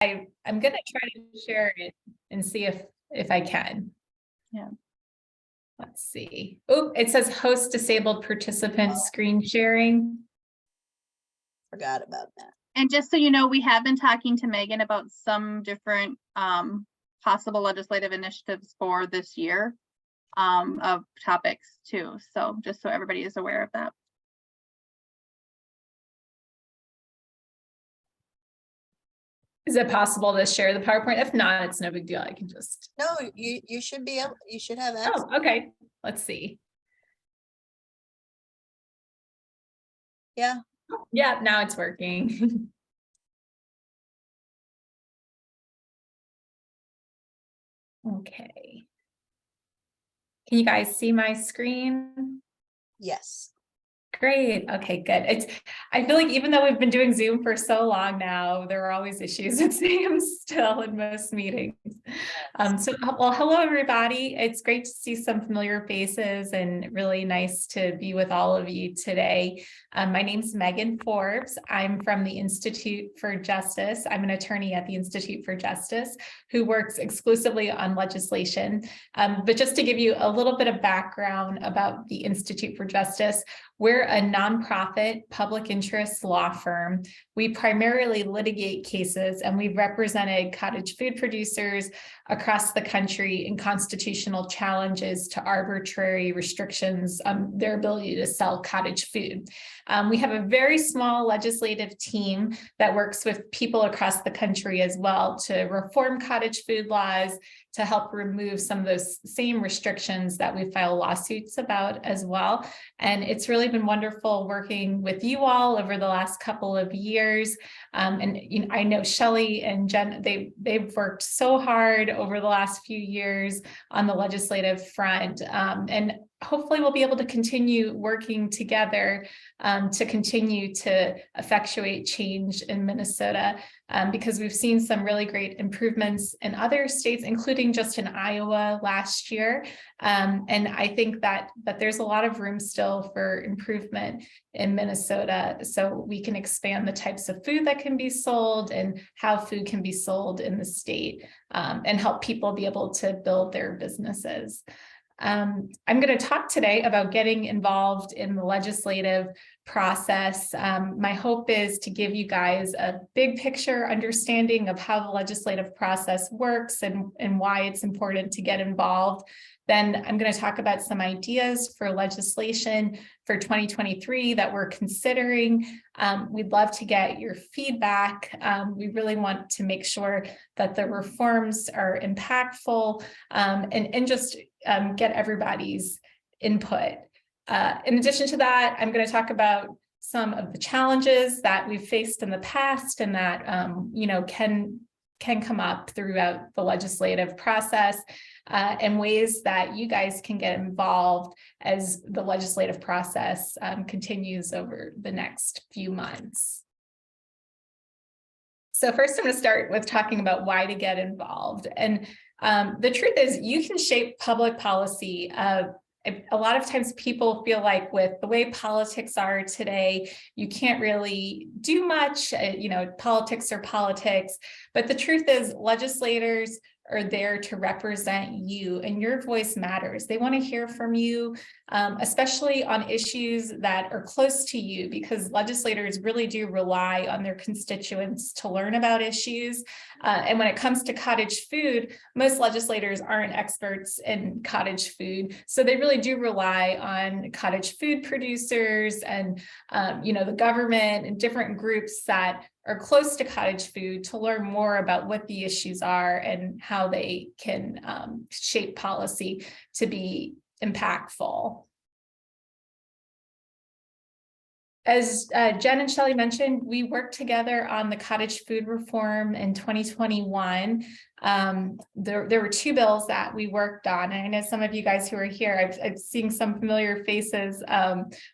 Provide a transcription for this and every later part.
I'm going to try to share it and see if I can. Yeah. Let's see. Oh, it says host disabled participant screen sharing. Forgot about that. And just so you know, we have been talking to Megan about some different possible legislative initiatives for this year of topics too. So just so everybody is aware of that. Is it possible to share the PowerPoint? If not, it's no big deal. I can just. No, you should be able, you should have access. Oh, okay. Let's see. Yeah. Yeah, now it's working. Okay. Can you guys see my screen? Yes. Great. Okay, good. I feel like even though we've been doing Zoom for so long now, there are always issues with Zoom still in most meetings. Well, hello, everybody. It's great to see some familiar faces and really nice to be with all of you today. My name's Meagan Forbes. I'm from the Institute for Justice. I'm an attorney at the Institute for Justice who works exclusively on legislation. But just to give you a little bit of background about the Institute for Justice, we're a nonprofit public interest law firm. We primarily litigate cases, and we've represented cottage food producers across the country in constitutional challenges to arbitrary restrictions on their ability to sell cottage food. We have a very small legislative team that works with people across the country as well to reform cottage food laws, to help remove some of those same restrictions that we file lawsuits about as well. And it's really been wonderful working with you all over the last couple of years. And I know Shelley and Jen, they've worked so hard over the last few years on the legislative front. And hopefully we'll be able to continue working together to continue to effectuate change in Minnesota, because we've seen some really great improvements in other states, including just in Iowa last year. And I think that there's a lot of room still for improvement in Minnesota, so we can expand the types of food that can be sold and how food can be sold in the state, and help people be able to build their businesses. I'm going to talk today about getting involved in the legislative process. My hope is to give you guys a big picture understanding of how the legislative process works and why it's important to get involved. Then I'm going to talk about some ideas for legislation for 2023 that we're considering. We'd love to get your feedback. We really want to make sure that the reforms are impactful, and just get everybody's input. In addition to that, I'm going to talk about some of the challenges that we've faced in the past and that can come up throughout the legislative process, and ways that you guys can get involved as the legislative process continues over the next few months. So first, I'm going to start with talking about why to get involved. And the truth is, you can shape public policy. A lot of times people feel like with the way politics are today, you can't really do much, politics are politics. But the truth is, legislators are there to represent you, and your voice matters. They want to hear from you, especially on issues that are close to you, because legislators really do rely on their constituents to learn about issues. And when it comes to cottage food, most legislators aren't experts in cottage food. So they really do rely on cottage food producers and, the government and different groups that are close to cottage food to learn more about what the issues are and how they can shape policy to be impactful. As Jen and Shelley mentioned, we worked together on the cottage food reform in 2021. There were two bills that we worked on, and I know some of you guys who are here, I've seen some familiar faces,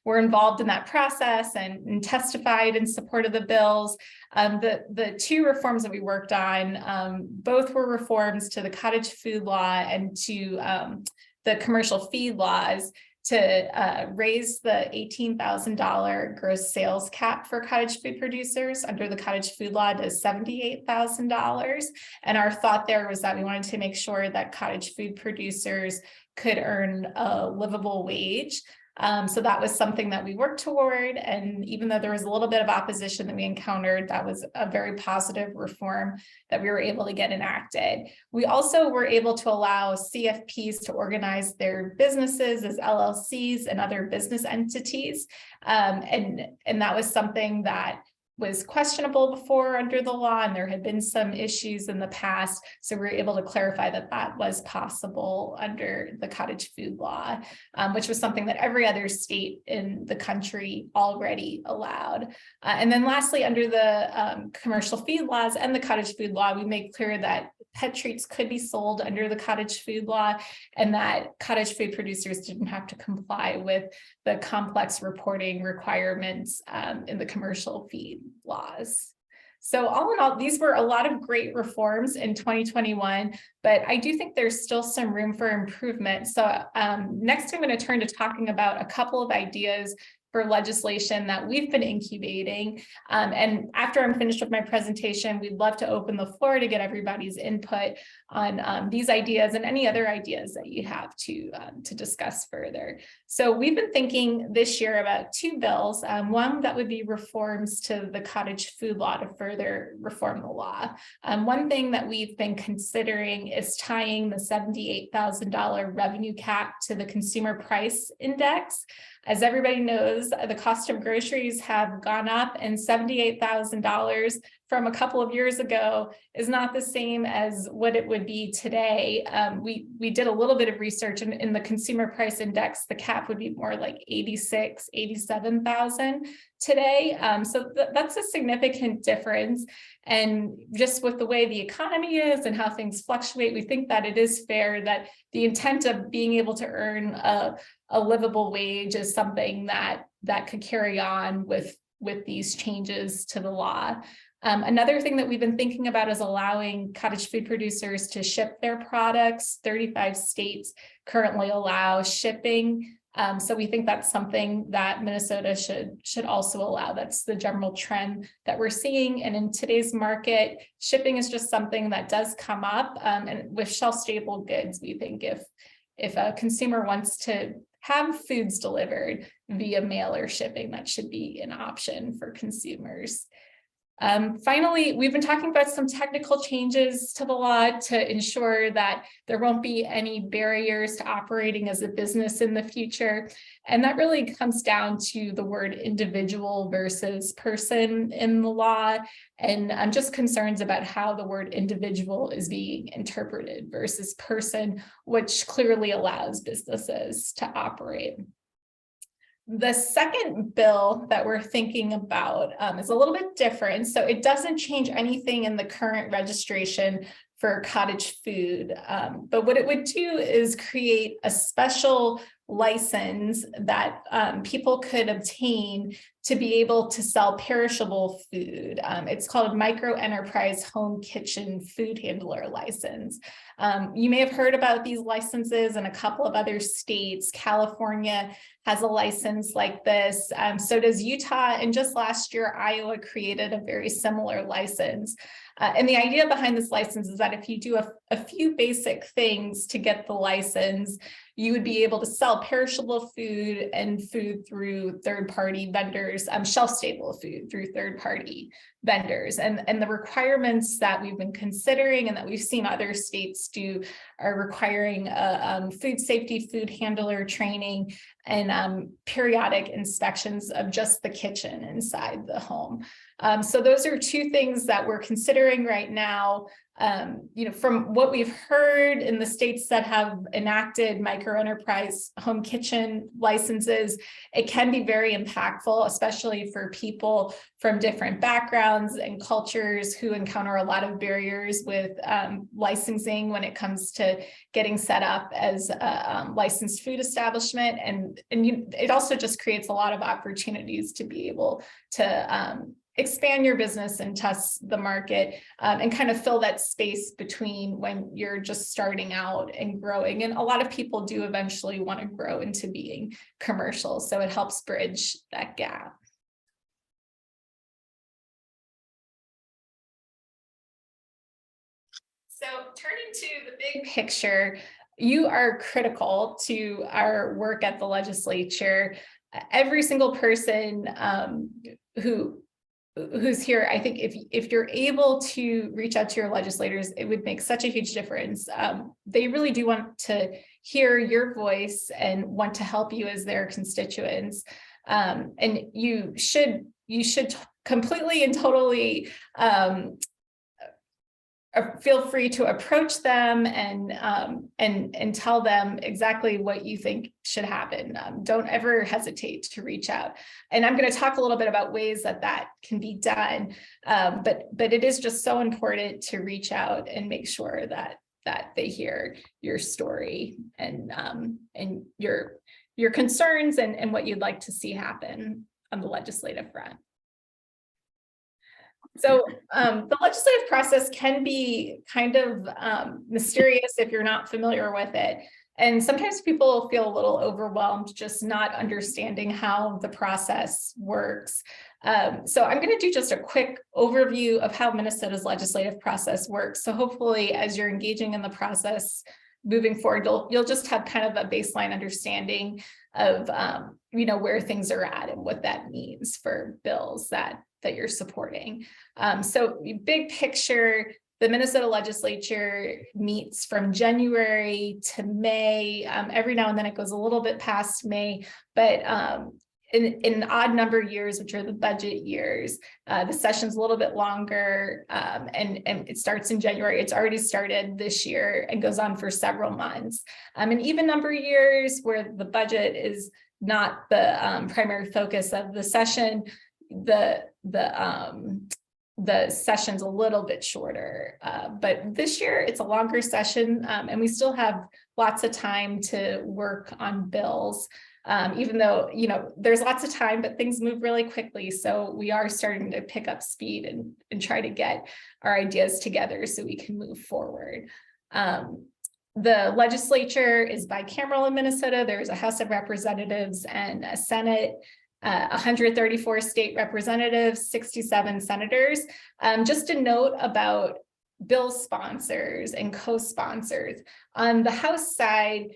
were involved in that process and testified in support of the bills. The two reforms that we worked on, both were reforms to the cottage food law and to the commercial feed laws. to raise the $18,000 gross sales cap for cottage food producers under the cottage food law to $78,000. And our thought there was that we wanted to make sure that cottage food producers could earn a livable wage. So that was something that we worked toward. And even though there was a little bit of opposition that we encountered, that was a very positive reform that we were able to get enacted. We also were able to allow CFPs to organize their businesses as LLCs and other business entities. And that was something that was questionable before under the law, and there had been some issues in the past. So we were able to clarify that that was possible under the cottage food law, which was something that every other state in the country already allowed. And then lastly, under the commercial feed laws and the cottage food law, we made clear that pet treats could be sold under the cottage food law, and that cottage food producers didn't have to comply with the complex reporting requirements in the commercial feed laws. So all in all, these were a lot of great reforms in 2021, but I do think there's still some room for improvement. So next I'm going to turn to talking about a couple of ideas for legislation that we've been incubating. And after I'm finished with my presentation, we'd love to open the floor to get everybody's input on these ideas and any other ideas that you have to discuss further. So we've been thinking this year about two bills. One that would be reforms to the cottage food law to further reform the law. One thing that we've been considering is tying the $78,000 revenue cap to the consumer price index. As everybody knows, the cost of groceries have gone up, and $78,000 from a couple of years ago is not the same as what it would be today. We did a little bit of research, and in the consumer price index, the cap would be more like 86, 87,000 today. So that's a significant difference. And just with the way the economy is and how things fluctuate, we think that it is fair that the intent of being able to earn a livable wage is something that could carry on with these changes to the law. Another thing that we've been thinking about is allowing cottage food producers to ship their products. 35 states currently allow shipping. So we think that's something that Minnesota should also allow. That's the general trend that we're seeing. And in today's market, shipping is just something that does come up. And with shelf-stable goods, we think if a consumer wants to have foods delivered via mail or shipping, that should be an option for consumers. Finally, we've been talking about some technical changes to the law to ensure that there won't be any barriers to operating as a business in the future. And that really comes down to the word individual versus person in the law. And I'm just concerns about how the word individual is being interpreted versus person, which clearly allows businesses to operate. The second bill that we're thinking about is a little bit different. So it doesn't change anything in the current registration for cottage food. But what it would do is create a special license that people could obtain to be able to sell perishable food. It's called Micro Enterprise Home Kitchen Food Handler License. You may have heard about these licenses in a couple of other states. California has a license like this. So does Utah. And just last year, Iowa created a very similar license. And the idea behind this license is that if you do a few basic things to get the license, you would be able to sell perishable food and food through third-party vendors, shelf-stable food through third-party vendors. And the requirements that we've been considering and that we've seen other states do are requiring food safety, food handler training, and periodic inspections of just the kitchen inside the home. So those are two things that we're considering right now. From what we've heard in the states that have enacted micro enterprise home kitchen licenses, it can be very impactful, especially for people from different backgrounds and cultures who encounter a lot of barriers with licensing when it comes to getting set up as a licensed food establishment. And it also just creates a lot of opportunities to be able to expand your business and test the market, and kind of fill that space between when you're just starting out and growing. And a lot of people do eventually want to grow into being commercial, so it helps bridge that gap. So turning to the big picture, you are critical to our work at the legislature. Every single person who's here, I think if you're able to reach out to your legislators, it would make such a huge difference. They really do want to hear your voice and want to help you as their constituents. And you should completely and totally feel free to approach them and tell them exactly what you think should happen. Don't ever hesitate to reach out. And I'm going to talk a little bit about ways that can be done. But it is just so important to reach out and make sure that they hear your story and your concerns and what you'd like to see happen on the legislative front. So the legislative process can be kind of mysterious if you're not familiar with it. And sometimes people feel a little overwhelmed just not understanding how the process works. So I'm going to do just a quick overview of how Minnesota's legislative process works. So hopefully as you're engaging in the process moving forward, you'll just have kind of a baseline understanding of where things are at and what that means for bills that you're supporting. So big picture, the Minnesota legislature meets from January to May. Every now and then it goes a little bit past May, but in odd number years, which are the budget years, the session's a little bit longer, and it starts in January. It's already started this year and goes on for several months. And even number years where the budget is not the primary focus of the session, the session's a little bit shorter, but this year it's a longer session, and we still have lots of time to work on bills, even though there's lots of time, but things move really quickly. So we are starting to pick up speed and try to get our ideas together so we can move forward. The legislature is bicameral in Minnesota. There's a House of Representatives and a Senate. 134 state representatives, 67 senators. Just a note about bill sponsors and co-sponsors. On the House side,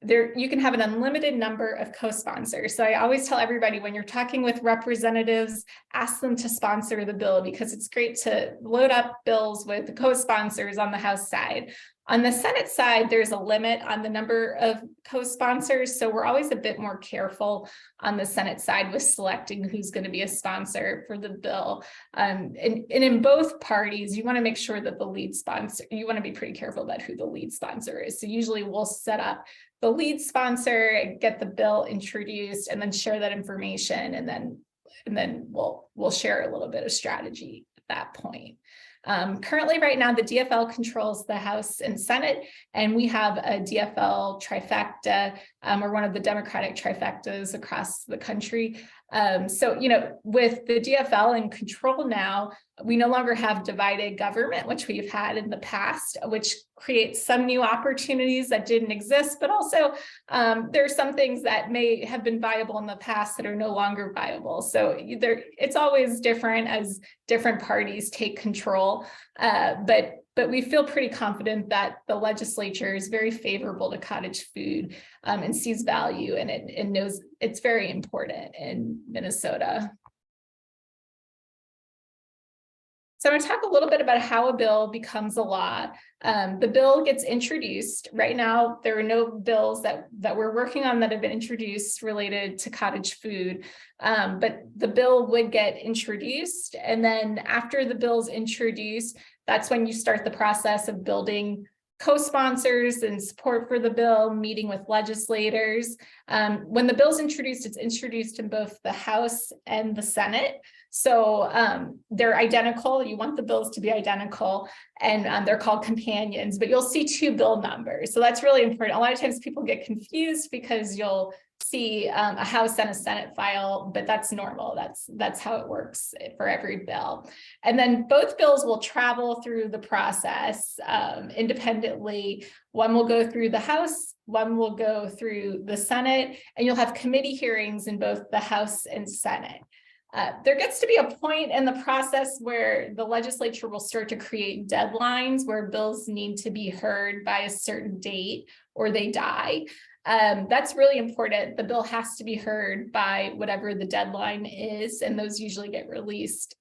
you can have an unlimited number of co-sponsors. So I always tell everybody when you're talking with representatives, ask them to sponsor the bill because it's great to load up bills with co-sponsors on the House side. On the Senate side, there's a limit on the number of co-sponsors, so we're always a bit more careful on the Senate side with selecting who's going to be a sponsor for the bill. And in both parties, you want to make sure that the lead sponsor, you want to be pretty careful about who the lead sponsor is. So usually we'll set up the lead sponsor, get the bill introduced, and then share that information, and then we'll share a little bit of strategy at that point. Currently, right now, the DFL controls the House and Senate, and we have a DFL trifecta. We're one of the Democratic trifectas across the country. So, with the DFL in control now, we no longer have divided government, which we've had in the past, which creates some new opportunities that didn't exist, but also there are some things that may have been viable in the past that are no longer viable. So it's always different as different parties take control, but we feel pretty confident that the legislature is very favorable to cottage food and sees value in it and knows it's very important in Minnesota. So I'm going to talk a little bit about how a bill becomes a law. The bill gets introduced. Right now, there are no bills that we're working on that have been introduced related to cottage food, but the bill would get introduced. And then after the bill's introduced, that's when you start the process of building co-sponsors and support for the bill, meeting with legislators. When the bill's introduced, it's introduced in both the House and the Senate. So they're identical. You want the bills to be identical, and they're called companions, but you'll see 2 bill numbers. So that's really important. A lot of times people get confused because you'll see a House and a Senate file, but that's normal. That's how it works for every bill. And then both bills will travel through the process independently. One will go through the House, one will go through the Senate, and you'll have committee hearings in both the House and Senate. There gets to be a point in the process where the legislature will start to create deadlines where bills need to be heard by a certain date or they die. That's really important. The bill has to be heard by whatever the deadline is, and those usually get released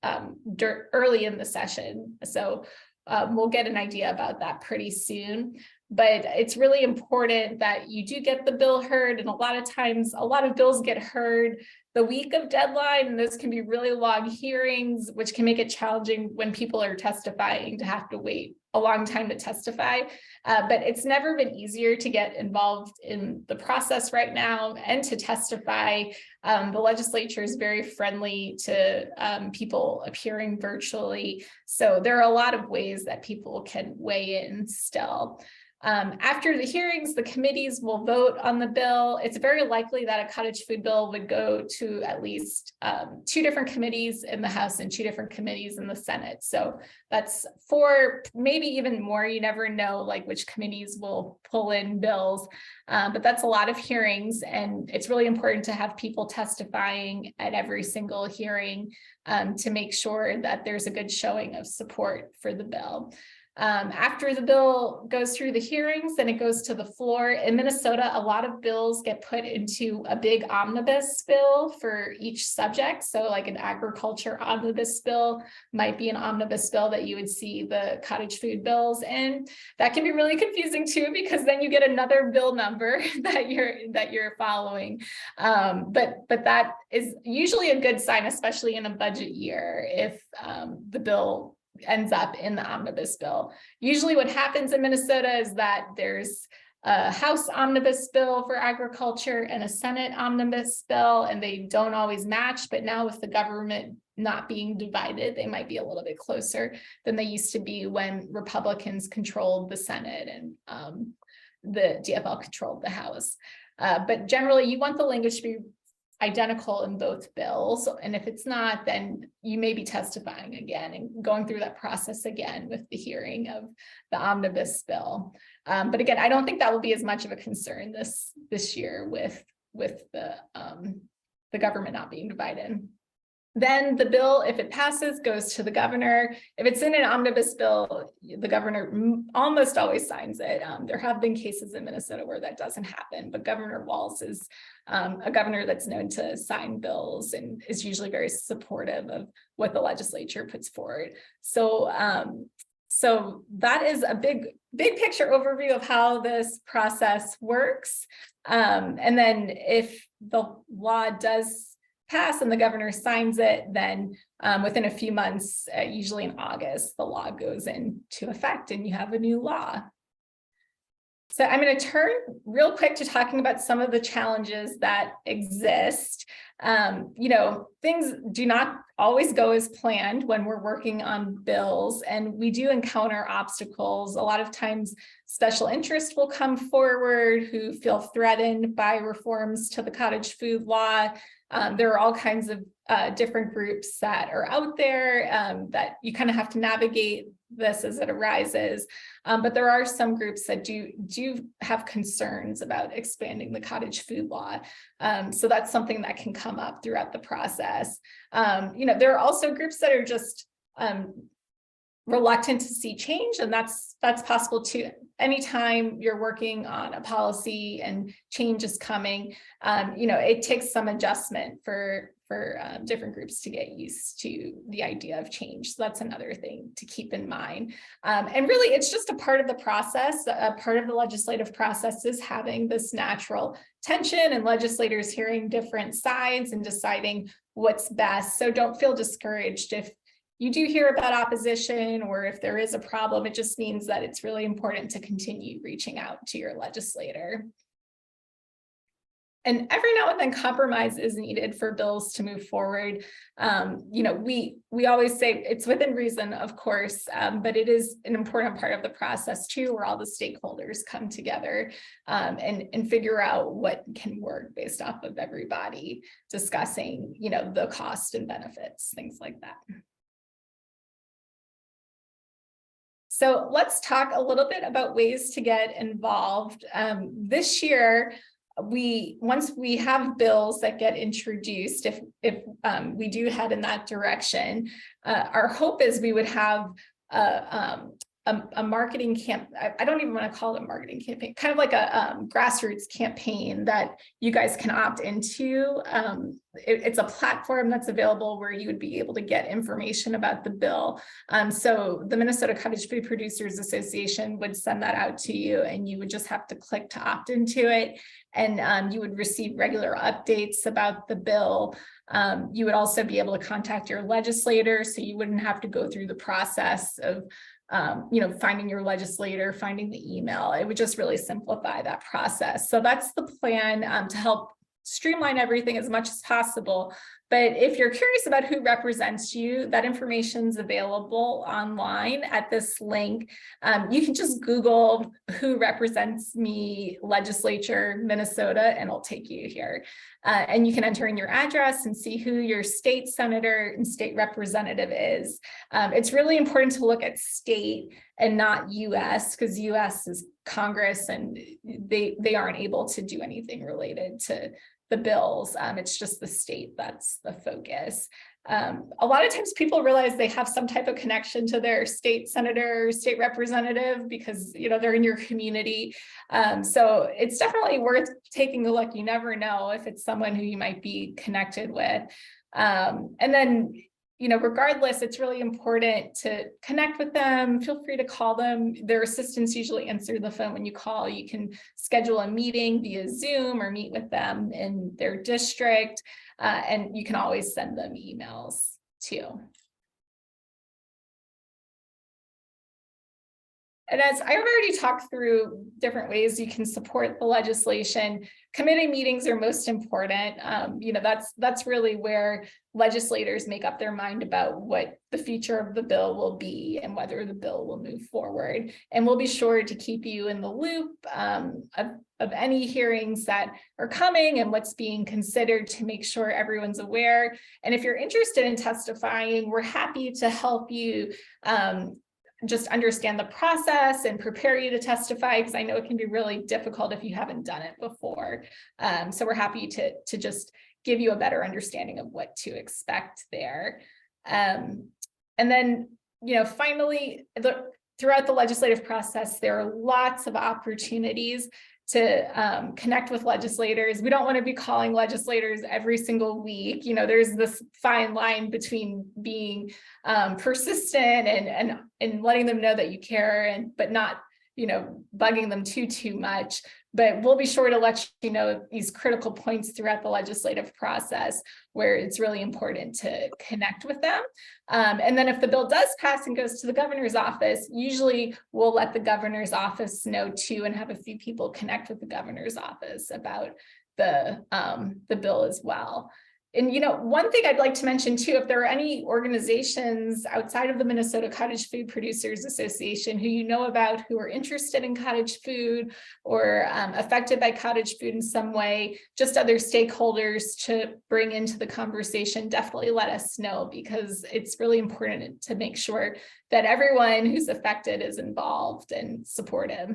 early in the session. So we'll get an idea about that pretty soon. But it's really important that you do get the bill heard, and a lot of times, a lot of bills get heard the week of deadline, and those can be really long hearings, which can make it challenging when people are testifying to have to wait a long time to testify. But it's never been easier to get involved in the process right now and to testify. The legislature is very friendly to people appearing virtually. So there are a lot of ways that people can weigh in still. After the hearings, the committees will vote on the bill. It's very likely that a cottage food bill would go to at least 2 different committees in the House and 2 different committees in the Senate. So that's 4, maybe even more. You never know like which committees will pull in bills, but that's a lot of hearings, and it's really important to have people testifying at every single hearing to make sure that there's a good showing of support for the bill. After the bill goes through the hearings, then it goes to the floor. In Minnesota, a lot of bills get put into a big omnibus bill for each subject. So like an agriculture omnibus bill might be an omnibus bill that you would see the cottage food bills in. That can be really confusing too, because then you get another bill number that you're following. But that is usually a good sign, especially in a budget year, if the bill ends up in the omnibus bill. Usually what happens in Minnesota is that there's a House omnibus bill for agriculture and a Senate omnibus bill, and they don't always match. But now with the government not being divided, they might be a little bit closer than they used to be when Republicans controlled the Senate and the DFL controlled the House. But generally, you want the language to be identical in both bills, and if it's not, then you may be testifying again and going through that process again with the hearing of the omnibus bill. But again, I don't think that will be as much of a concern this year with the government not being divided. Then the bill, if it passes, goes to the governor. If it's in an omnibus bill, the governor almost always signs it. There have been cases in Minnesota where that doesn't happen, but Governor Walz is a governor that's known to sign bills and is usually very supportive of what the legislature puts forward. So that is a big picture overview of how this process works. And then if the law does pass and the governor signs it, then within a few months, usually in August, the law goes into effect and you have a new law. So I'm going to turn real quick to talking about some of the challenges that exist. Things do not always go as planned when we're working on bills, and we do encounter obstacles. A lot of times special interest will come forward who feel threatened by reforms to the cottage food law. There are all kinds of different groups that are out there that you kind of have to navigate this as it arises. But there are some groups that do have concerns about expanding the cottage food law. So that's something that can come up throughout the process. There are also groups that are just reluctant to see change, and that's possible too. Anytime you're working on a policy and change is coming, it takes some adjustment for different groups to get used to the idea of change. So that's another thing to keep in mind. And really, it's just a part of the process. A part of the legislative process is having this natural tension and legislators hearing different sides and deciding what's best. So don't feel discouraged if you do hear about opposition or if there is a problem. It just means that it's really important to continue reaching out to your legislator. And every now and then compromise is needed for bills to move forward. You know, we always say it's within reason, of course, but it is an important part of the process too, where all the stakeholders come together and figure out what can work based off of everybody discussing, you know, the cost and benefits, things like that. So let's talk a little bit about ways to get involved. This year, once we have bills that get introduced, if we do head in that direction, our hope is we would have a marketing camp. I don't even want to call it a marketing campaign, kind of like a grassroots campaign that you guys can opt into. It's a platform that's available where you would be able to get information about the bill. So the Minnesota Cottage Food Producers Association would send that out to you, and you would just have to click to opt into it. And you would receive regular updates about the bill. You would also be able to contact your legislator, so you wouldn't have to go through the process of you know, finding your legislator, finding the email. It would just really simplify that process. So that's the plan, to help streamline everything as much as possible. But if you're curious about who represents you, that information is available online at this link. You can just Google "who represents me legislature Minnesota" and it'll take you here. And you can enter in your address and see who your state senator and state representative is. It's really important to look at state and not US, because US is Congress and they aren't able to do anything related to the bills. It's just the state that's the focus. A lot of times people realize they have some type of connection to their state senator, state representative, because, you know, they're in your community. So it's definitely worth taking a look. You never know if it's someone who you might be connected with. And then, you know, regardless, it's really important to connect with them. Feel free to call them. Their assistants usually answer the phone when you call. You can schedule a meeting via Zoom or meet with them in their district. And you can always send them emails too. And as I've already talked through different ways you can support the legislation, committee meetings are most important. You know, that's really where legislators make up their mind about what the future of the bill will be and whether the bill will move forward. And we'll be sure to keep you in the loop of any hearings that are coming and what's being considered to make sure everyone's aware. And if you're interested in testifying, we're happy to help you just understand the process and prepare you to testify, because I know it can be really difficult if you haven't done it before. So we're happy to just give you a better understanding of what to expect there. And then, you know, finally, throughout the legislative process, there are lots of opportunities to connect with legislators. We don't want to be calling legislators every single week. You know, there's this fine line between being persistent and letting them know that you care, but not, you know, bugging them too much. But we'll be sure to let you know these critical points throughout the legislative process where it's really important to connect with them. And then if the bill does pass and goes to the governor's office, usually we'll let the governor's office know too, and have a few people connect with the governor's office about the bill as well. And, you know, one thing I'd like to mention too, if there are any organizations outside of the Minnesota Cottage Food Producers Association who you know about who are interested in cottage food or affected by cottage food in some way, just other stakeholders to bring into the conversation, definitely let us know, because it's really important to make sure that everyone who's affected is involved and supportive.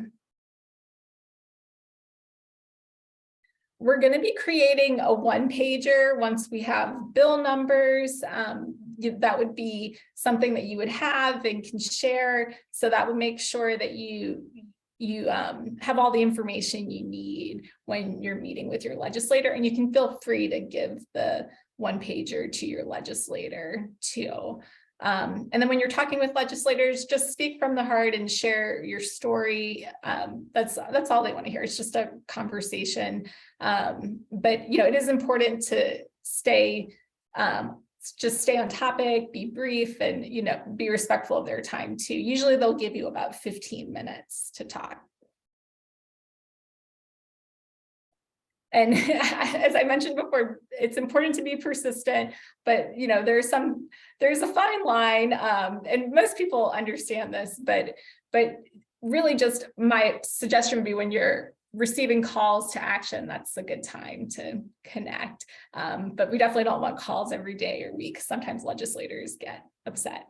We're going to be creating a one-pager once we have bill numbers. That would be something that you would have and can share. So that would make sure that you have all the information you need when you're meeting with your legislator, and you can feel free to give the one-pager to your legislator too. And then when you're talking with legislators, just speak from the heart and share your story. That's all they want to hear. It's just a conversation. But, you know, it is important to just stay on topic, be brief, and, you know, be respectful of their time too. Usually they'll give you about 15 minutes to talk. And as I mentioned before, it's important to be persistent, but there's a fine line, and most people understand this, but really just my suggestion would be when you're receiving calls to action, that's a good time to connect. But we definitely don't want calls every day or week. Sometimes legislators get upset.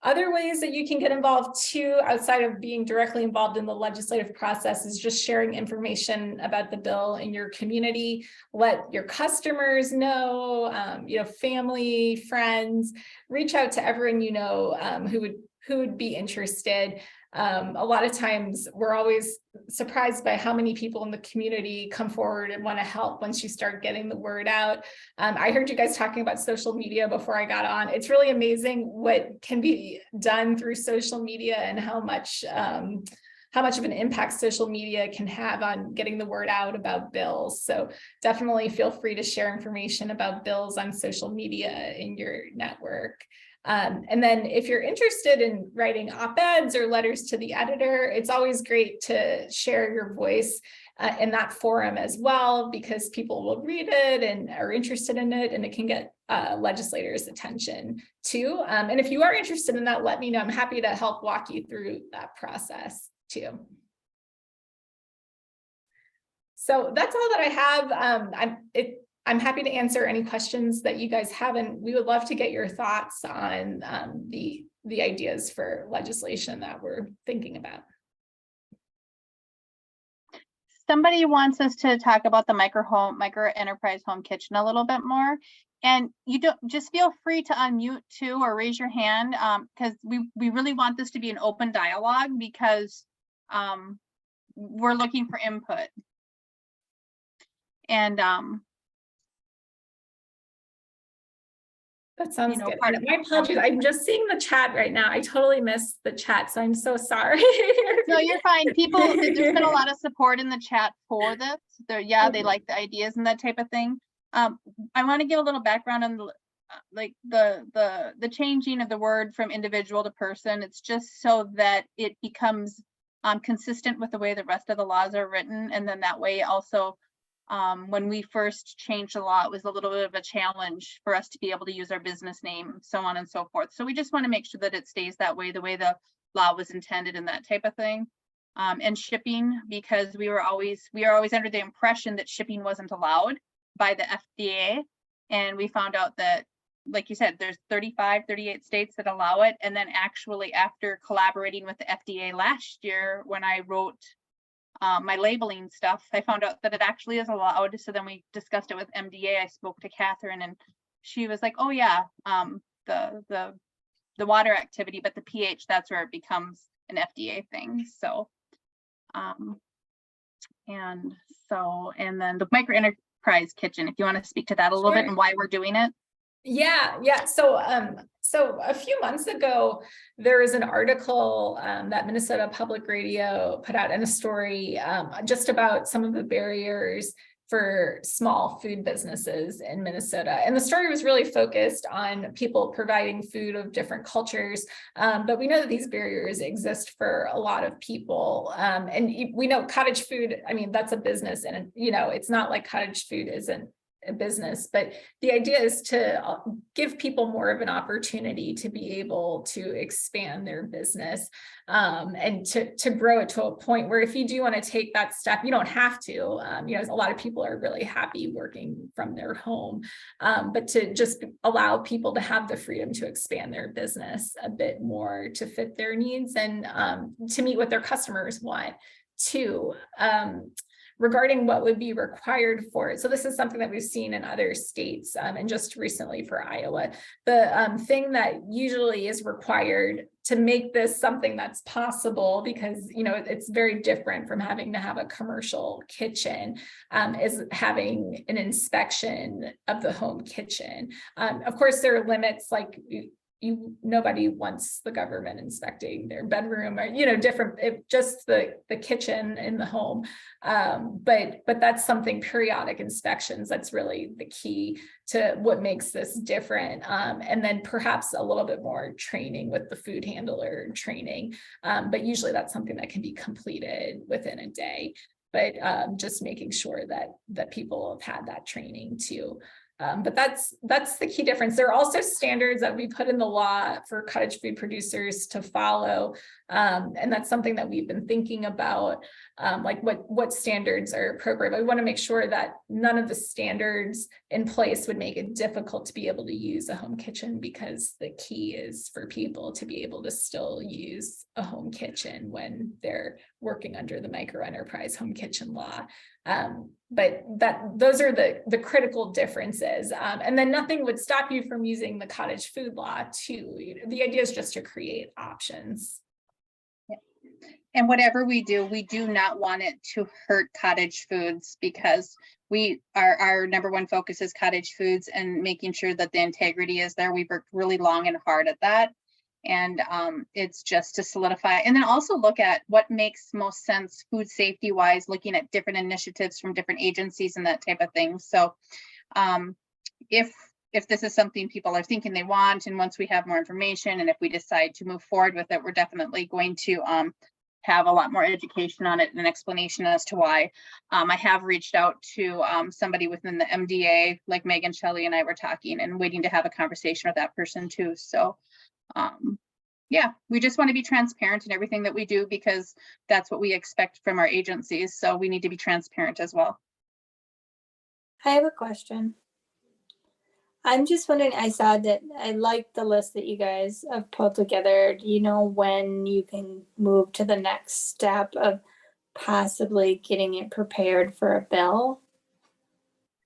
Other ways that you can get involved too, outside of being directly involved in the legislative process, is just sharing information about the bill in your community. Let your customers know, family, friends, reach out to everyone who would be interested. A lot of times we're always surprised by how many people in the community come forward and want to help once you start getting the word out. I heard you guys talking about social media before I got on. It's really amazing what can be done through social media and how much of an impact social media can have on getting the word out about bills. So definitely feel free to share information about bills on social media in your network. And then if you're interested in writing op-eds or letters to the editor, it's always great to share your voice in that forum as well, because people will read it and are interested in it, and it can get legislators' attention too. And if you are interested in that, let me know. I'm happy to help walk you through that process too. So that's all that I have. I'm happy to answer any questions that you guys have, and we would love to get your thoughts on the ideas for legislation that we're thinking about. Somebody wants us to talk about the micro enterprise home kitchen a little bit more, and you don't just feel free to unmute too or raise your hand, because we really want this to be an open dialogue, because we're looking for input. And that sounds good. My apologies. I'm just seeing the chat right now. I totally missed the chat, so I'm so sorry. No, you're fine. People, there's been a lot of support in the chat for this. They like the ideas and that type of thing. I want to give a little background on the changing of the word from individual to person. It's just so that it becomes consistent with the way the rest of the laws are written, and then that way also. When we first changed the law, it was a little bit of a challenge for us to be able to use our business name, so on and so forth. So we just want to make sure that it stays that way, the way the law was intended and that type of thing. And shipping, because we are always under the impression that shipping wasn't allowed by the FDA. And we found out that, like you said, there's 38 states that allow it. And then actually, after collaborating with the FDA last year, when I wrote my labeling stuff, I found out that it actually is allowed. So then we discussed it with MDA. I spoke to Catherine, and she was like, oh yeah, the water activity, but the pH, that's where it becomes an FDA thing. So and then the micro enterprise kitchen, if you want to speak to that a little bit and why we're doing it. Yeah. So a few months ago, there was an article that Minnesota Public Radio put out in a story just about some of the barriers for small food businesses in Minnesota. And the story was really focused on people providing food of different cultures. But we know that these barriers exist for a lot of people. And we know cottage food, I mean, that's a business, and it's not like cottage food isn't a business, but the idea is to give people more of an opportunity to be able to expand their business and to grow it to a point where if you do want to take that step, you don't have to. A lot of people are really happy working from their home, but to just allow people to have the freedom to expand their business a bit more to fit their needs and to meet what their customers want too. Regarding what would be required for it. So this is something that we've seen in other states and just recently for Iowa. The thing that usually is required to make this something that's possible, because it's very different from having to have a commercial kitchen, is having an inspection of the home kitchen. Of course, there are limits, like nobody wants the government inspecting their bedroom or just the kitchen in the home, but that's something, periodic inspections, that's really the key to what makes this different, and then perhaps a little bit more training with the food handler training, but usually that's something that can be completed within a day. but just making sure that people have had that training too. But that's the key difference. There are also standards that we put in the law for cottage food producers to follow. And that's something that we've been thinking about, like what standards are appropriate. But we want to make sure that none of the standards in place would make it difficult to be able to use a home kitchen, because the key is for people to be able to still use a home kitchen when they're working under the micro enterprise home kitchen law. But those are the critical differences. And then nothing would stop you from using the cottage food law too. The idea is just to create options. And whatever we do not want it to hurt cottage foods, because our number one focus is cottage foods and making sure that the integrity is there. We've worked really long and hard at that. And it's just to solidify, and then also look at what makes most sense food safety wise, looking at different initiatives from different agencies and that type of thing. So if this is something people are thinking they want, and once we have more information and if we decide to move forward with it, we're definitely going to have a lot more education on it and an explanation as to why. I have reached out to somebody within the MDA, like Megan, Shelley, and I were talking, and waiting to have a conversation with that person too. So yeah, we just want to be transparent in everything that we do, because that's what we expect from our agencies. So we need to be transparent as well. I have a question. I'm just wondering, I saw that I like the list that you guys have pulled together. Do you know when you can move to the next step of possibly getting it prepared for a bill?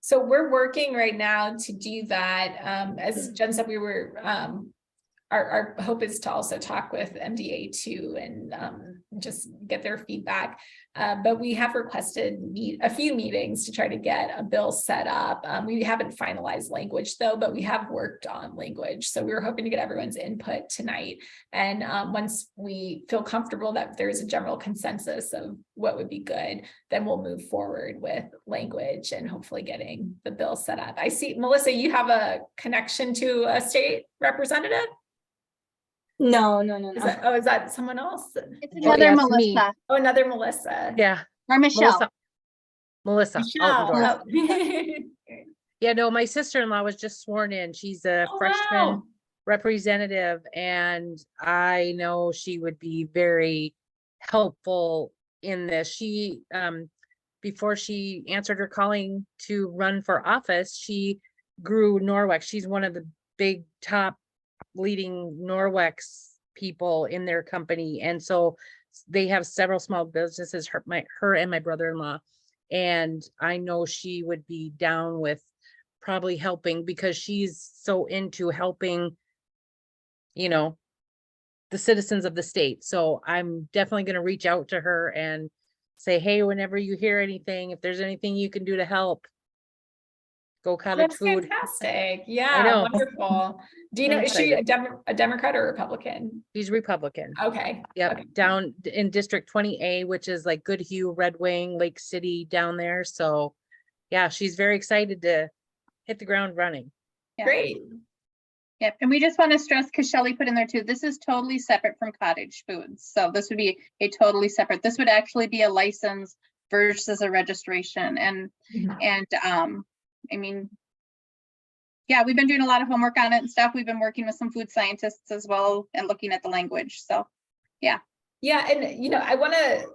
So we're working right now to do that. As Jen said, we were our hope is to also talk with MDA too, and just get their feedback. But we have requested a few meetings to try to get a bill set up. We haven't finalized language though, but we have worked on language. So we were hoping to get everyone's input tonight. And once we feel comfortable that there's a general consensus of what would be good, then we'll move forward with language and hopefully getting the bill set up. I see, Melissa, you have a connection to a state representative? No. Is that someone else? It's another yes, Melissa. me. Oh, another Melissa. Yeah, Or Michelle. Melissa. Michelle. Altendorf. Oh. Yeah, no, my sister-in-law was just sworn in. She's a Oh, freshman wow. representative, and I know she would be very helpful in this. She, before she answered her calling to run for office, she grew Norwex. She's one of the big top leading Norwex people in their company, and so they have several small businesses, her and my brother-in-law, and I know she would be down with probably helping, because she's so into helping, you know, the citizens of the state. So I'm definitely going to reach out to her and say, hey, whenever you hear anything, if there's anything you can do to help, go cottage That's food. fantastic. I Yeah, know. wonderful. Do you know, I'm is she excited. a Democrat or Republican? She's Republican. Okay. Yep, Okay. down in District 20A, which is like Goodhue, Red Wing, Lake City down there. So yeah, she's very excited to hit the ground running. Yeah. Great. Yep, and we just want to stress, because Shelley put in there too, this is totally separate from cottage foods. So this would be a totally separate, this would actually be a license versus a registration. And I mean, yeah, we've been doing a lot of homework on it and stuff. We've been working with some food scientists as well and looking at the language. So yeah. Yeah, and I want to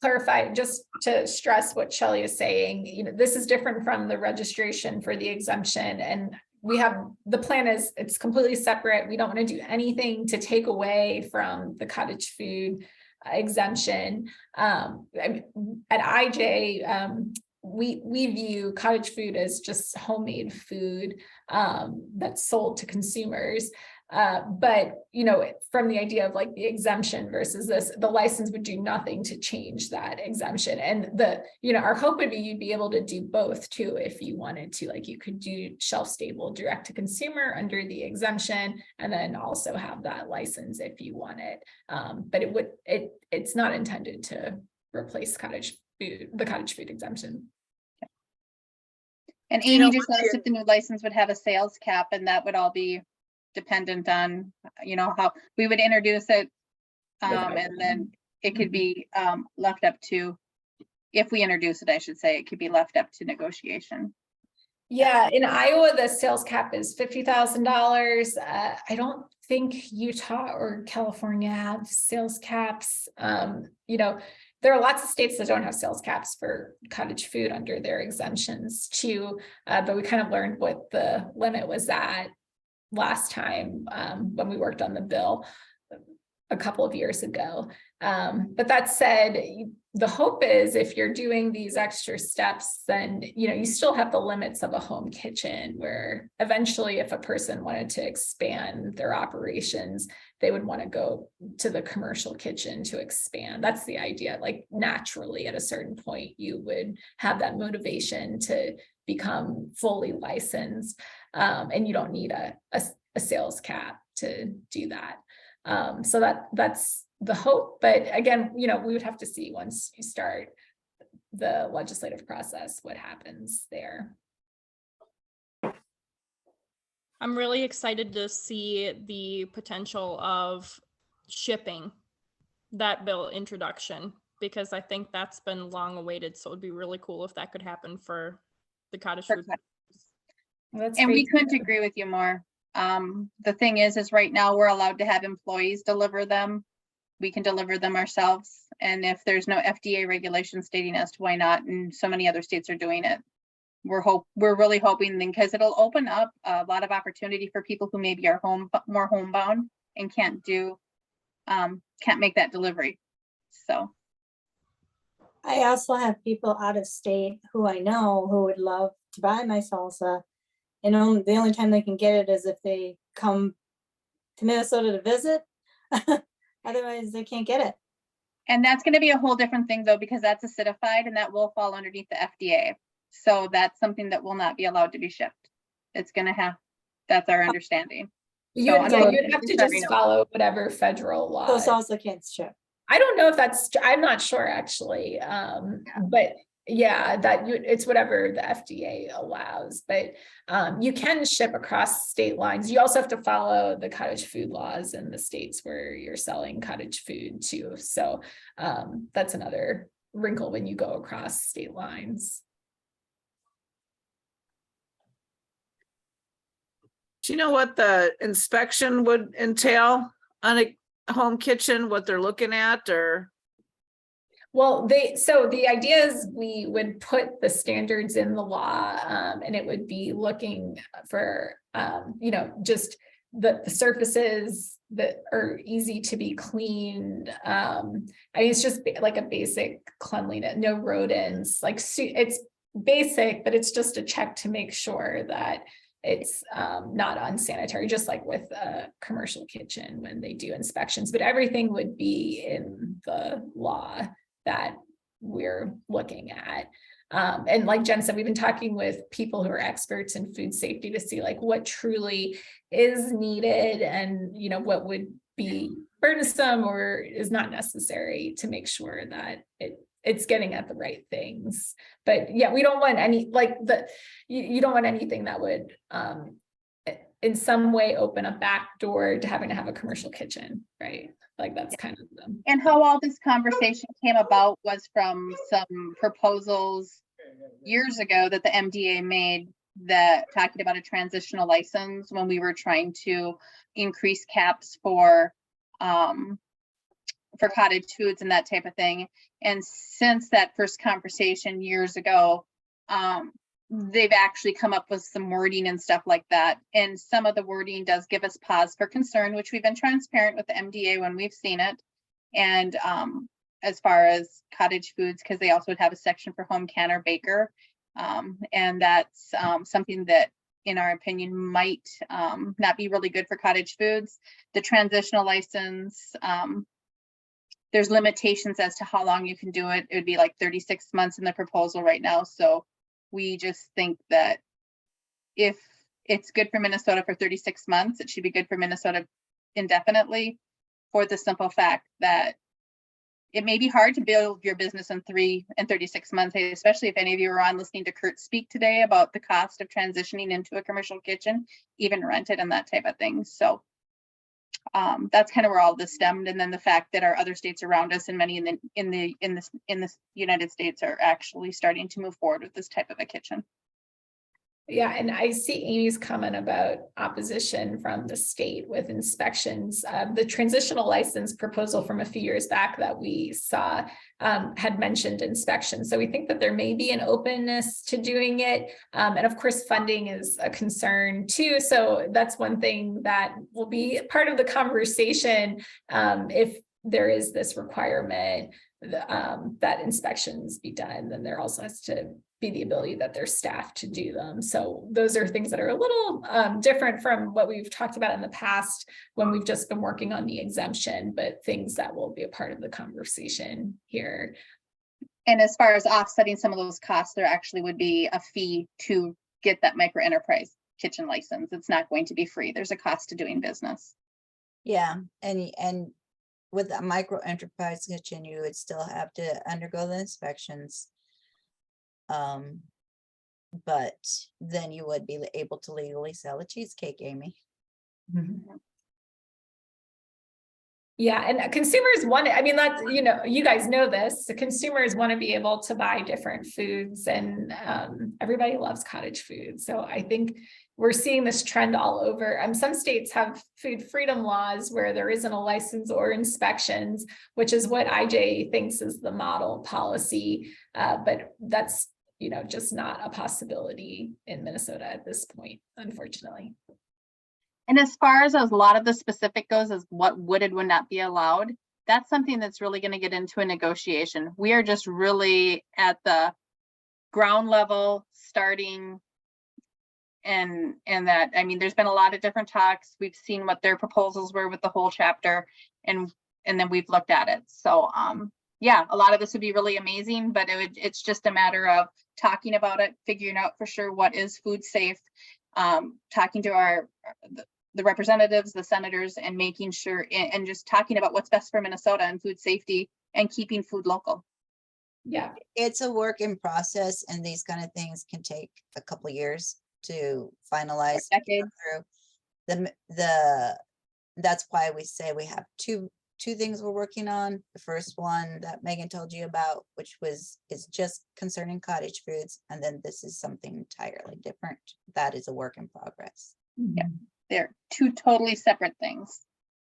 clarify, just to stress what Shelley is saying. This is different from the registration for the exemption, and the plan is it's completely separate. We don't want to do anything to take away from the cottage food exemption. At IJ, we view cottage food as just homemade food that's sold to consumers. But from the idea of like the exemption versus this, the license would do nothing to change that exemption. And our hope would be you'd be able to do both too if you wanted to. Like you could do shelf stable direct to consumer under the exemption, and then also have that license if you want it. But it's not intended to replace the cottage food exemption. And Amy just asked if the new license would have a sales cap, and that would all be dependent on, how we would introduce it. And then it could be left up to, if we introduce it, I should say, it could be left up to negotiation. Yeah, in Iowa, the sales cap is $50,000. I don't think Utah or California have sales caps. You know, there are lots of states that don't have sales caps for cottage food under their exemptions too. But we kind of learned what the limit was at last time when we worked on the bill a couple of years ago. But that said, the hope is if you're doing these extra steps, then you still have the limits of a home kitchen, where eventually if a person wanted to expand their operations, they would want to go to the commercial kitchen to expand. That's the idea. Like naturally at a certain point, you would have that motivation to become fully licensed, and you don't need a sales cap to do that. So that's the hope, but again, we would have to see once you start the legislative process, what happens there. I'm really excited to see the potential of shipping that bill introduction, because I think that's been long awaited. So it'd be really cool if that could happen for the cottage food. That's And great. we couldn't agree with you more. The thing is right now we're allowed to have employees deliver them. We can deliver them ourselves. And if there's no FDA regulation stating as to why not, and so many other states are doing it, we're really hoping then, because it'll open up a lot of opportunity for people who maybe are more homebound and can't make that delivery. So I also have people out of state who I know who would love to buy my salsa. And the only time they can get it is if they come to Minnesota to visit. Otherwise, they can't get it. and that's going to be a whole different thing though, because that's acidified and that will fall underneath the FDA. So that's something that will not be allowed to be shipped. It's going to have, that's our understanding. You'd have to just follow whatever federal law. So salsa can't ship. I don't know if I'm not sure actually. But yeah, it's whatever the FDA allows, but you can ship across state lines. You also have to follow the cottage food laws in the states where you're selling cottage food too. So that's another wrinkle when you go across state lines. Do you know what the inspection would entail on a home kitchen, what they're looking at, or? Well, so the idea is we would put the standards in the law, and it would be looking for, just the surfaces that are easy to be cleaned. I mean, it's just like a basic cleanliness, no rodents, like it's basic, but it's just a check to make sure that it's not unsanitary, just like with a commercial kitchen when they do inspections, but everything would be in the law that we're looking at. And like Jen said, we've been talking with people who are experts in food safety to see like what truly is needed and, what would be burdensome or is not necessary to make sure that it's getting at the right things. But yeah, we don't want any, you don't want anything that would in some way open a back door to having to have a commercial kitchen, right? Like that's kind of them. And how all this conversation came about was from some proposals years ago that the MDA made that talking about a transitional license when we were trying to increase caps for cottage foods and that type of thing. And since that first conversation years ago, they've actually come up with some wording and stuff like that. And some of the wording does give us pause for concern, which we've been transparent with the MDA when we've seen it. And as far as cottage foods, because they also would have a section for home canner baker. And that's something that, in our opinion, might not be really good for cottage foods. The transitional license, there's limitations as to how long you can do it. It would be like 36 months in the proposal right now. So we just think that if it's good for Minnesota for 36 months, it should be good for Minnesota indefinitely, for the simple fact that it may be hard to build your business in 3 and 36 months, especially if any of you are on listening to Kurt speak today about the cost of transitioning into a commercial kitchen, even rented and that type of thing. So that's kind of where all this stemmed. And then the fact that our other states around us and many in the United States are actually starting to move forward with this type of a kitchen. Yeah, and I see Amy's comment about opposition from the state with inspections. The transitional license proposal from a few years back that we saw had mentioned inspections. So we think that there may be an openness to doing it. And of course, funding is a concern too. So that's one thing that will be part of the conversation if there is this requirement that inspections be done, then there also has to be the ability that there's staff to do them. So those are things that are a little different from what we've talked about in the past when we've just been working on the exemption, but things that will be a part of the conversation here. And as far as offsetting some of those costs, there actually would be a fee to get that micro enterprise kitchen license. It's not going to be free. There's a cost to doing business. Yeah, and with a micro enterprise kitchen, you would still have to undergo the inspections. But then you would be able to legally sell a cheesecake, Amy. Yeah, and consumers want it. I mean, that's, you know, you guys know this, the consumers want to be able to buy different foods, and everybody loves cottage food. So I think we're seeing this trend all over. Some states have food freedom laws where there isn't a license or inspections, which is what IJ thinks is the model policy. But that's, you know, just not a possibility in Minnesota at this point, unfortunately. And as far as a lot of the specific goes, as what would and would not be allowed, that's something that's really going to get into a negotiation. We are just really at the ground level starting. And that, I mean, there's been a lot of different talks. We've seen what their proposals were with the whole chapter, and then we've looked at it. So yeah, a lot of this would be really amazing, but it's just a matter of talking about it, figuring out for sure what is food safe, talking to the representatives, the senators, and making sure, and just talking about what's best for Minnesota and food safety and keeping food local. Yeah, It's a work in process, and these kind of things can take a couple of years to finalize. Decades. Through that's why we say we have two things we're working on. The first one that Megan told you about, which is just concerning cottage foods, and then this is something entirely different. That is a work in progress. Yeah, they're two totally separate things.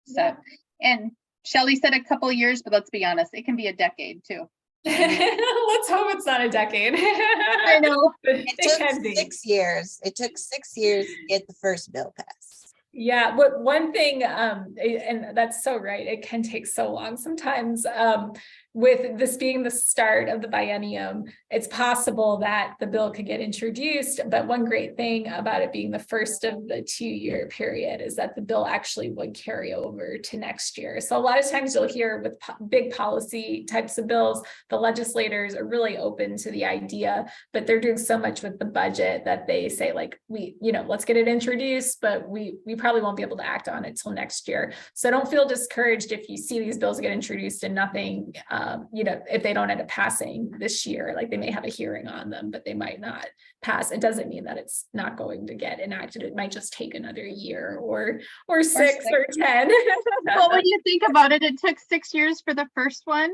So, Yeah. and Shelley said a couple of years, but let's be honest, it can be a decade too. Let's hope it's not a decade. I know. It took can be. 6 years. It took 6 years to get the first bill passed. Yeah, but one thing, and that's so right, it can take so long sometimes. With this being the start of the biennium, it's possible that the bill could get introduced, but one great thing about it being the first of the 2-year period is that the bill actually would carry over to next year. So a lot of times you'll hear with big policy types of bills, the legislators are really open to the idea, but they're doing so much with the budget that they say, like, let's get it introduced, but we probably won't be able to act on it till next year. So don't feel discouraged if you see these bills get introduced and nothing, if they don't end up passing this year. Like, they may have a hearing on them, but they might not pass. It doesn't mean that it's not going to get enacted. It might just take another year or 6 or 10. Well, when you think about it, it took 6 years for the first one.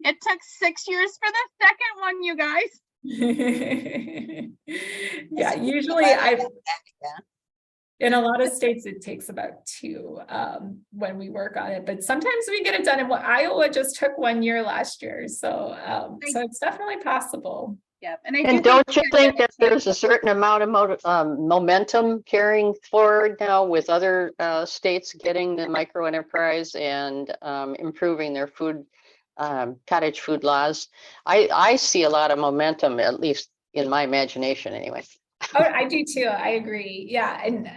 It took 6 years for the second one, you guys. Yeah, usually in a lot of states, it takes about 2 when we work on it, but sometimes we get it done. And Iowa just took 1 year last year. So it's definitely possible. Yeah. And don't you think that there's a certain amount of momentum carrying forward now with other states getting the micro enterprise and improving their food, cottage food laws? I see a lot of momentum, at least in my imagination anyway. Oh, I do too. I agree. Yeah. And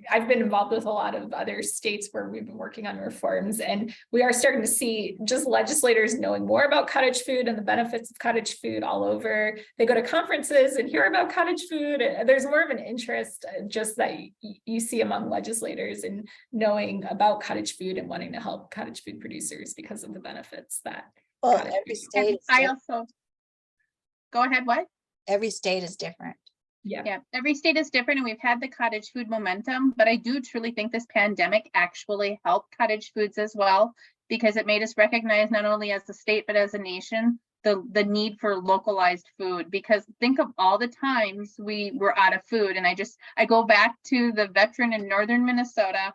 I've been involved with a lot of other states where we've been working on reforms, and we are starting to see just legislators knowing more about cottage food and the benefits of cottage food all over. They go to conferences and hear about cottage food. There's more of an interest just that you see among legislators in knowing about cottage food and wanting to help cottage food producers because of the benefits that. Well, every state, I also, go ahead, what? every state is different. Yeah, every state is different and we've had the cottage food momentum, but I do truly think this pandemic actually helped cottage foods as well, because it made us recognize not only as a state, but as a nation, the need for localized food. Because think of all the times we were out of food. And I go back to the veteran in northern Minnesota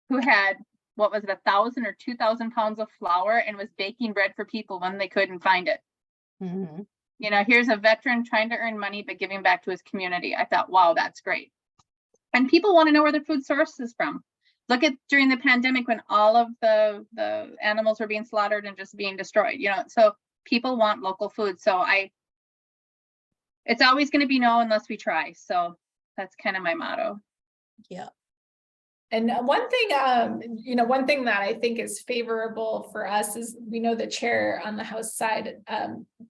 who had, what was it, 1,000 or 2,000 pounds of flour and was baking bread for people when they couldn't find it. Mhm. You know, here's a veteran trying to earn money, but giving back to his community. I thought, wow, that's great. And people want to know where their food source is from. Look at during the pandemic when all of the animals were being slaughtered and just being destroyed, you know, so people want local food. So it's always going to be no unless we try. So that's kind of my motto. Yeah. And one thing, one thing that I think is favorable for us is we know the chair on the House side,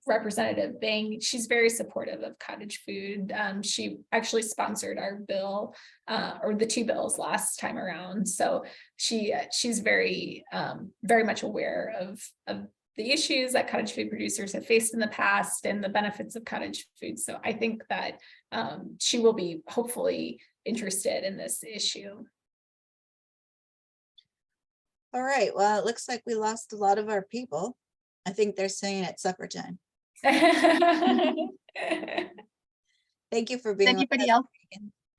Representative Bang, she's very supportive of cottage food. She actually sponsored our bill or the 2 bills last time around. So she's very much aware of the issues that cottage food producers have faced in the past and the benefits of cottage food. So I think that she will be hopefully interested in this issue. All right, well, it looks like we lost a lot of our people. I think they're saying it's supper time. Thank you for being with Anybody us, else? Meagan.